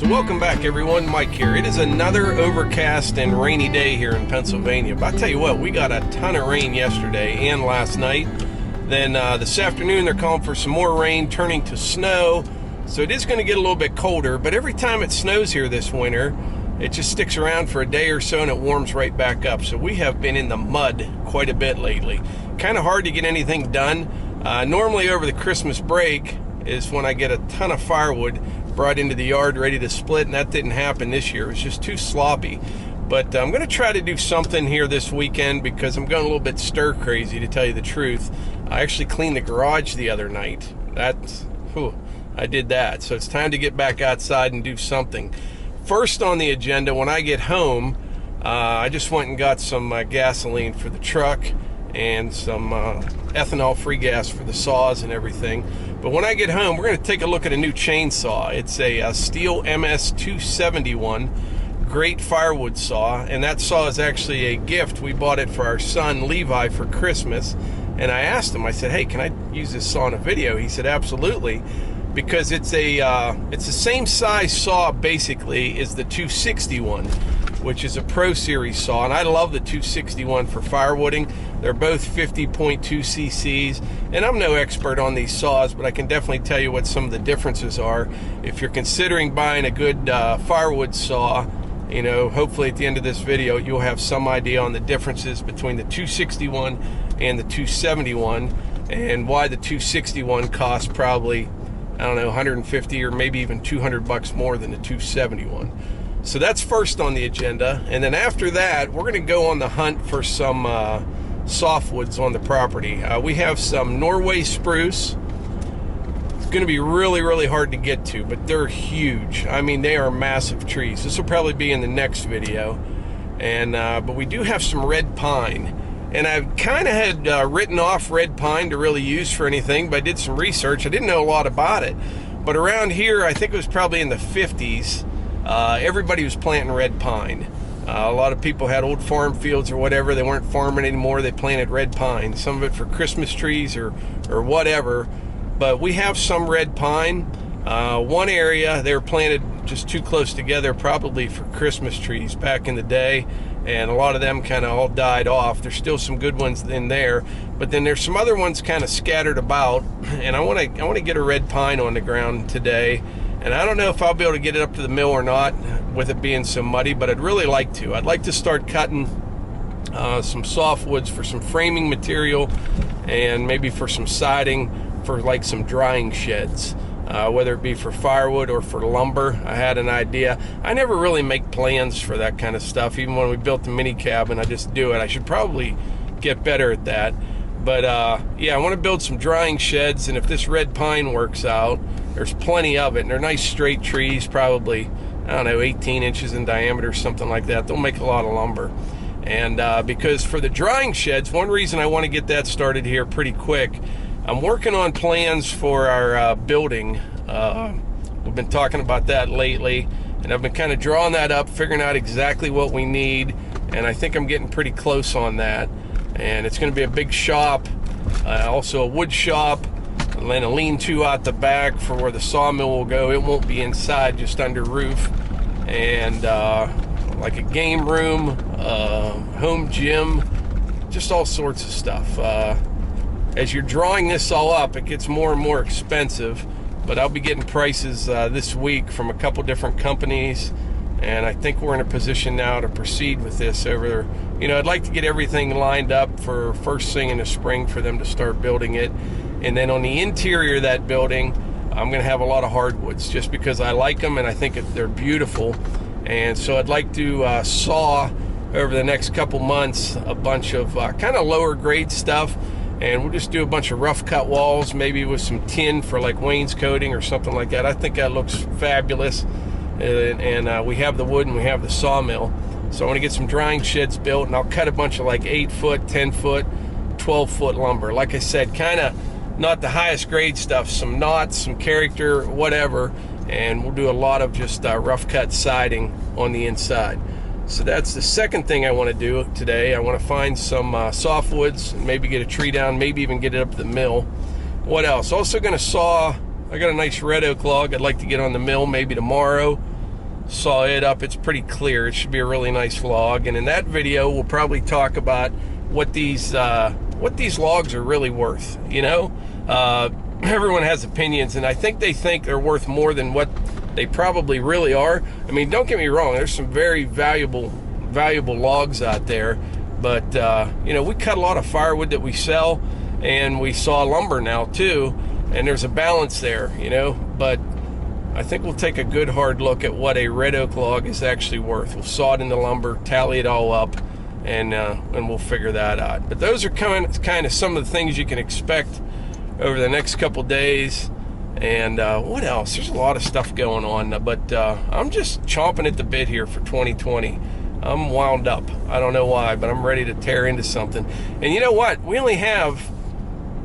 So welcome back everyone, Mike here. It is another overcast and rainy day here in Pennsylvania. But I tell you what, we got a ton of rain yesterday and last night. Then this afternoon they're calling for some more rain turning to snow. So it is going to get a little bit colder, but every time it snows here this winter, it just sticks around for a day or so and it warms right back up. So we have been in the mud quite a bit lately. Kind of hard to get anything done. Normally over the Christmas break is when I get a ton of firewood brought into the yard ready to split, and that didn't happen this year. It was just too sloppy. But I'm going to try to do something here this weekend because I'm going a little bit stir crazy, to tell you the truth. I actually cleaned the garage the other night. I did that. So it's time to get back outside and do something. First on the agenda, when I get home, I just went and got some gasoline for the truck and some ethanol-free gas for the saws and everything. But when I get home, we're going to take a look at a new chainsaw. It's a Stihl MS 271 Great Firewood Saw, and that saw is actually a gift. We bought it for our son Levi for Christmas, and I asked him, I said, hey, can I use this saw in a video? He said, absolutely, because it's the same size saw basically as the 261, which is a Pro Series saw, and I love the 261 for firewooding. They're both 50.2 cc's, and I'm no expert on these saws, but I can definitely tell you what some of the differences are. If you're considering buying a good firewood saw, you know, hopefully at the end of this video you'll have some idea on the differences between the 261 and the 271, and why the 261 costs probably, I don't know, 150 or maybe even 200 bucks more than the 271. So that's first on the agenda, and then after that we're going to go on the hunt for some softwoods on the property. We have some Norway spruce. It's going to be really hard to get to, but they're huge. I mean, they are massive trees. This will probably be in the next video. And but we do have some red pine, and I've kind of had written off red pine to really use for anything, but I did some research. I didn't know a lot about it, but around here, I think it was probably in the 50s, everybody was planting red pine. A lot of people had old farm fields or whatever. They weren't farming anymore. They planted red pine, some of it for Christmas trees or whatever. But we have some red pine. One area, they were planted just too close together, probably for Christmas trees back in the day, and a lot of them kind of all died off. There's still some good ones in there, but then there's some other ones kind of scattered about, and I want to get a red pine on the ground today. And I don't know if I'll be able to get it up to the mill or not with it being so muddy, but I'd really like to. I'd like to start cutting some softwoods for some framing material and maybe for some siding for like some drying sheds, whether it be for firewood or for lumber. I had an idea. I never really make plans for that kind of stuff. Even when we built the mini cabin, I just do it. I should probably get better at that. But yeah, I want to build some drying sheds, and if this red pine works out, there's plenty of it, and they're nice straight trees, probably, I don't know, 18 inches in diameter, something like that. They'll make a lot of lumber. And because for the drying sheds, one reason I want to get that started here pretty quick, I'm working on plans for our building. We've been talking about that lately, and I've been kind of drawing that up, figuring out exactly what we need, and I think I'm getting pretty close on that. And it's going to be a big shop, also a wood shop, and then a lean-to out the back for where the sawmill will go. It won't be inside, just under roof, and like a game room, home gym, just all sorts of stuff. As you're drawing this all up, it gets more and more expensive, but I'll be getting prices this week from a couple different companies, and I think we're in a position now to proceed with this over there. You know, I'd like to get everything lined up for first thing in the spring for them to start building it. And then on the interior of that building, I'm going to have a lot of hardwoods just because I like them and I think they're beautiful. And so I'd like to saw over the next couple months a bunch of kind of lower grade stuff. And we'll just do a bunch of rough cut walls, maybe with some tin for like wainscoting or something like that. I think that looks fabulous. And we have the wood and we have the sawmill. So I want to get some drying sheds built, and I'll cut a bunch of like 8-foot, 10-foot, 12-foot lumber. Like I said, kind of not the highest grade stuff, some knots, some character, whatever, and we'll do a lot of just rough cut siding on the inside. So that's the second thing I want to do today. I want to find some softwoods, and maybe get a tree down, maybe even get it up to the mill. What else? Also going to saw, I got a nice red oak log I'd like to get on the mill maybe tomorrow. saw it up. It's pretty clear. It should be a really nice log. And in that video, we'll probably talk about what these logs are really worth. You know, everyone has opinions, and I think they think they're worth more than what they probably really are. I mean, don't get me wrong. There's some very valuable logs out there, but you know, we cut a lot of firewood that we sell, and we saw lumber now too, and there's a balance there, you know. But I think we'll take a good hard look at what a red oak log is actually worth. We'll saw it in the lumber, tally it all up, and we'll figure that out. But those are kind of some of the things you can expect over the next couple days. And what else? There's a lot of stuff going on, but I'm just chomping at the bit here for 2020. I'm wound up. I don't know why, but I'm ready to tear into something. And you know what? We only have,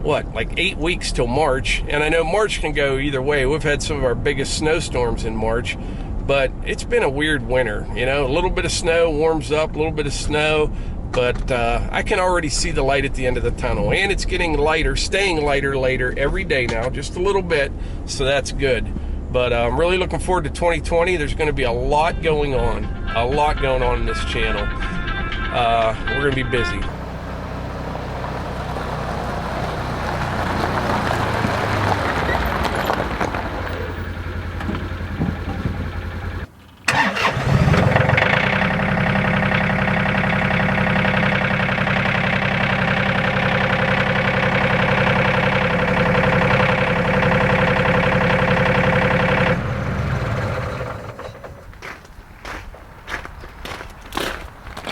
what, like 8 weeks till March. And I know March can go either way. We've had some of our biggest snowstorms in March, but it's been a weird winter. You know, a little bit of snow warms up, a little bit of snow, but I can already see the light at the end of the tunnel. And it's getting lighter, staying lighter later every day now, just a little bit, so that's good. But I'm really looking forward to 2020. There's going to be a lot going on in this channel. We're going to be busy.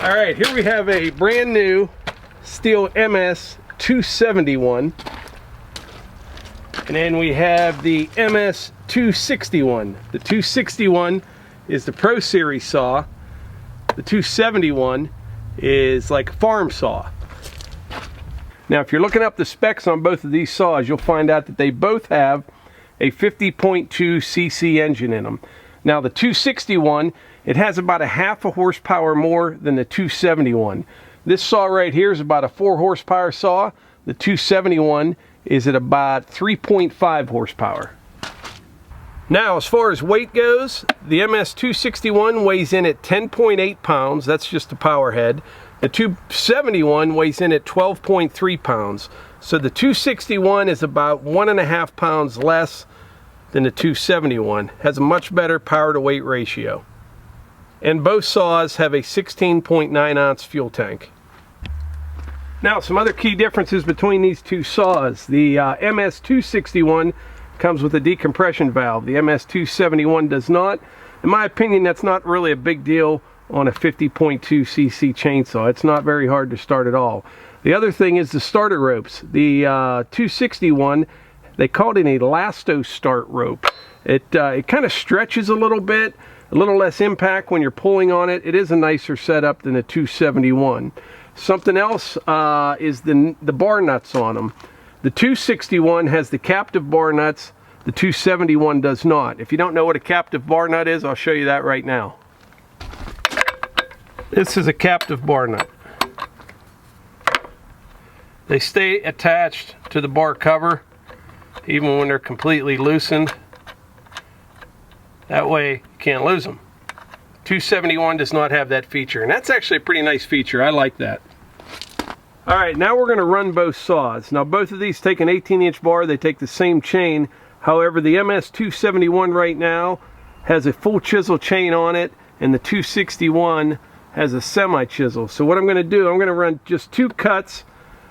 All right, here we have a brand new Stihl MS 271. And then we have the MS 261. The 261 is the Pro Series saw. The 271 is like a farm saw. Now, if you're looking up the specs on both of these saws, you'll find out that they both have a 50.2 cc engine in them. Now, the 261, it has about a half a horsepower more than the 271. This saw right here is about a 4 horsepower saw. The 271 is at about 3.5 horsepower. Now, as far as weight goes, the MS 261 weighs in at 10.8 pounds. That's just the power head. The 271 weighs in at 12.3 pounds. So the 261 is about 1.5 pounds less than the 271. Has a much better power to weight ratio. And both saws have a 16.9 ounce fuel tank. Now, some other key differences between these two saws. The MS 261 comes with a decompression valve. The MS 271 does not. In my opinion, that's not really a big deal on a 50.2 cc chainsaw. It's not very hard to start at all. The other thing is the starter ropes. The 261, they call it an elasto start rope. It kind of stretches a little bit. A little less impact when you're pulling on it. It is a nicer setup than the 271. Something else is the bar nuts on them. The 261 has the captive bar nuts. The 271 does not. If you don't know what a captive bar nut is, I'll show you that right now. This is a captive bar nut. They stay attached to the bar cover even when they're completely loosened. That way you can't lose them. 271 does not have that feature, and that's actually a pretty nice feature. I like that. All right, now we're going to run both saws. Now, both of these take an 18-inch bar. They take the same chain. However, the MS 271 right now has a full chisel chain on it, and the 261 has a semi-chisel. So what I'm going to do, I'm going to run just 2 cuts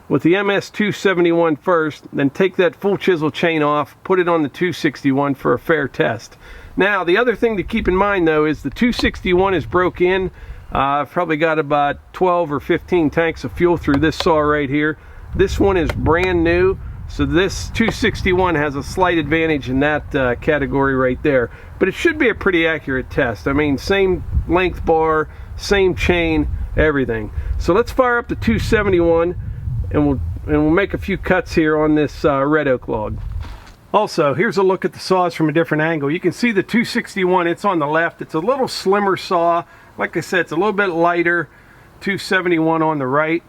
with the MS 271 first, then take that full chisel chain off, put it on the 261 for a fair test. Now, the other thing to keep in mind, though, is the 261 is broke in. I've probably got about 12 or 15 tanks of fuel through this saw right here. This one is brand new, so this 261 has a slight advantage in that category right there. But it should be a pretty accurate test. I mean, same length bar, same chain, everything. So let's fire up the 271, and we'll make a few cuts here on this red oak log. Also, here's a look at the saws from a different angle. You can see the 261, it's on the left. It's a little slimmer saw. Like I said, it's a little bit lighter. 271 on the right.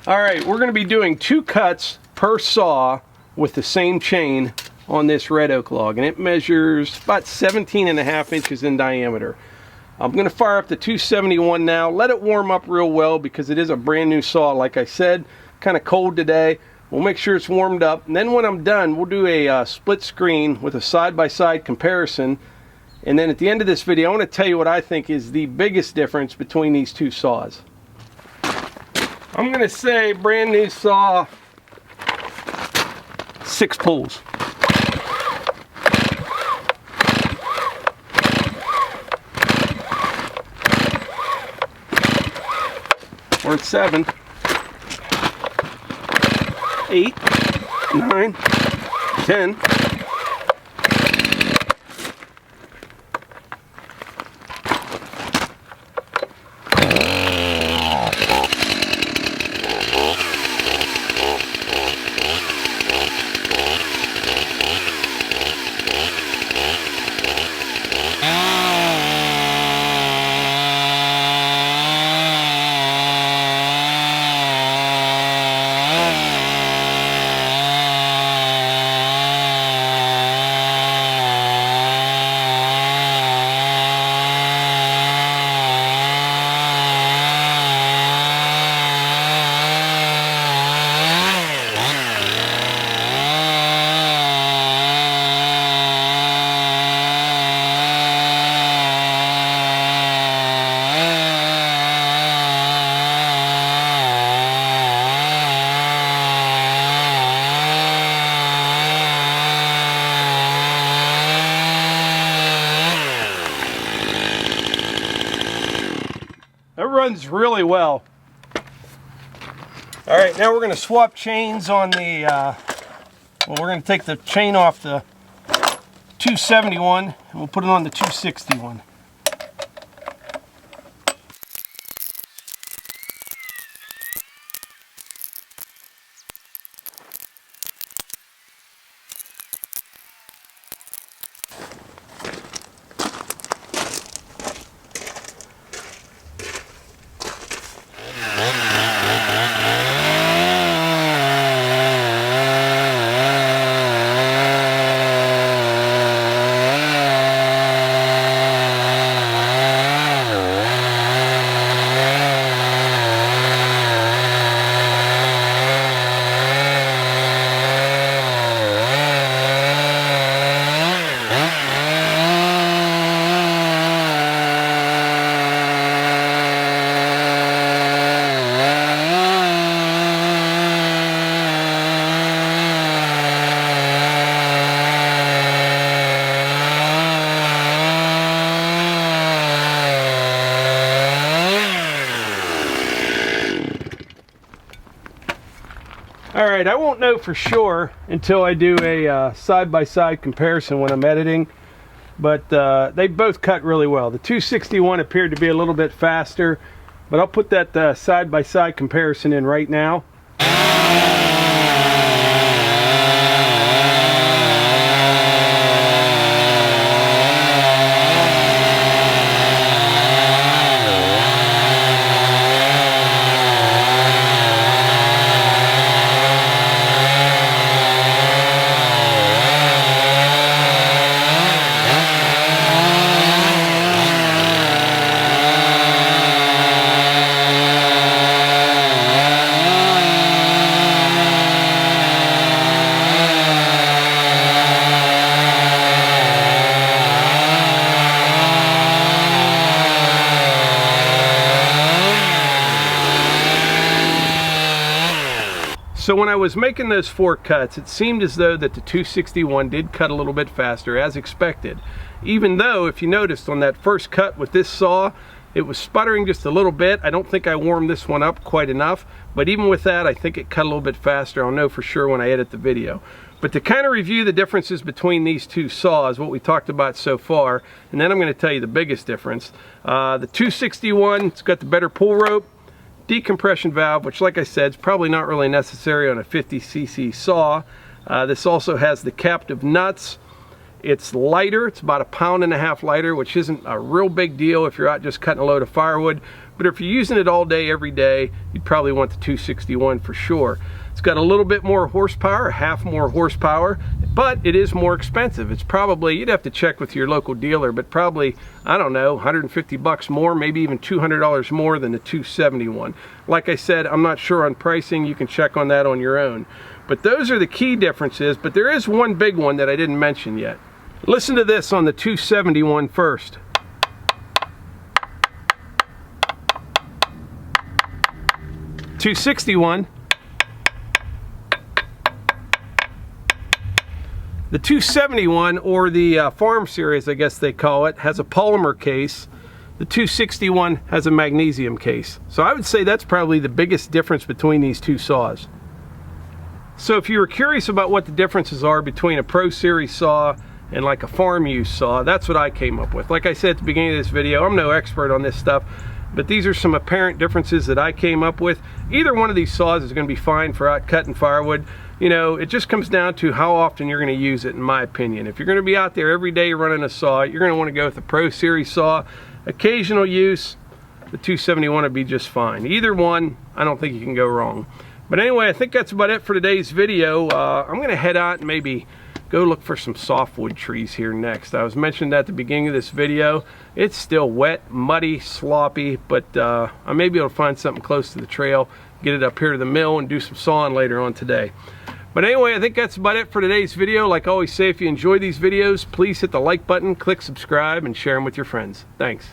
All right, we're going to be doing 2 cuts per saw with the same chain on this red oak log, and it measures about 17.5 inches in diameter. I'm going to fire up the 271 now, let it warm up real well because it is a brand new saw. Like I said, kind of cold today. We'll make sure it's warmed up, and then when I'm done, we'll do a split screen with a side-by-side comparison. And then at the end of this video, I want to tell you what I think is the biggest difference between these two saws. I'm going to say brand new saw, 6 pulls. We're at 7, 8, 9, 10. Runs really well. All right, now we're going to swap chains on the well, we're going to take the chain off the 271 and we'll put it on the 261. Alright, I won't know for sure until I do a side-by-side comparison when I'm editing, but they both cut really well. The 261 appeared to be a little bit faster, but I'll put that side-by-side comparison in right now. So when I was making those 4 cuts, it seemed as though that the 261 did cut a little bit faster, as expected. Even though, if you noticed on that first cut with this saw, it was sputtering just a little bit. I don't think I warmed this one up quite enough, but even with that, I think it cut a little bit faster. I'll know for sure when I edit the video. But to kind of review the differences between these two saws, what we talked about so far, and then I'm going to tell you the biggest difference. The 261, it's got the better pull rope, decompression valve, which like I said is probably not really necessary on a 50cc saw. This also has the captive nuts. It's lighter, it's about 1.5 pounds lighter, which isn't a real big deal if you're out just cutting a load of firewood, but if you're using it all day every day, you'd probably want the 261 for sure. It's got a little bit more horsepower, half more horsepower, but it is more expensive. It's probably, you'd have to check with your local dealer, but probably, I don't know, 150 bucks more, maybe even $200 more than the 271. Like I said, I'm not sure on pricing. You can check on that on your own. But those are the key differences, but there is one big one that I didn't mention yet. Listen to this on the 271 first. $261. The 271, or the Farm Series, I guess they call it, has a polymer case. The 261 has a magnesium case. So I would say that's probably the biggest difference between these two saws. So if you were curious about what the differences are between a Pro Series saw and like a farm use saw, that's what I came up with. Like I said at the beginning of this video, I'm no expert on this stuff, but these are some apparent differences that I came up with. Either one of these saws is going to be fine for out cutting firewood. You know, it just comes down to how often you're going to use it, in my opinion. If you're going to be out there every day running a saw, you're going to want to go with the Pro Series saw. Occasional use, the 271 would be just fine. Either one, I don't think you can go wrong. But anyway, I think that's about it for today's video. I'm going to head out and maybe go look for some softwood trees here next. I was mentioned at the beginning of this video, it's still wet, muddy, sloppy, but I may be able to find something close to the trail, get it up here to the mill and do some sawing later on today. But anyway, I think that's about it for today's video. Like I always say, if you enjoy these videos, please hit the like button, click subscribe, and share them with your friends. Thanks.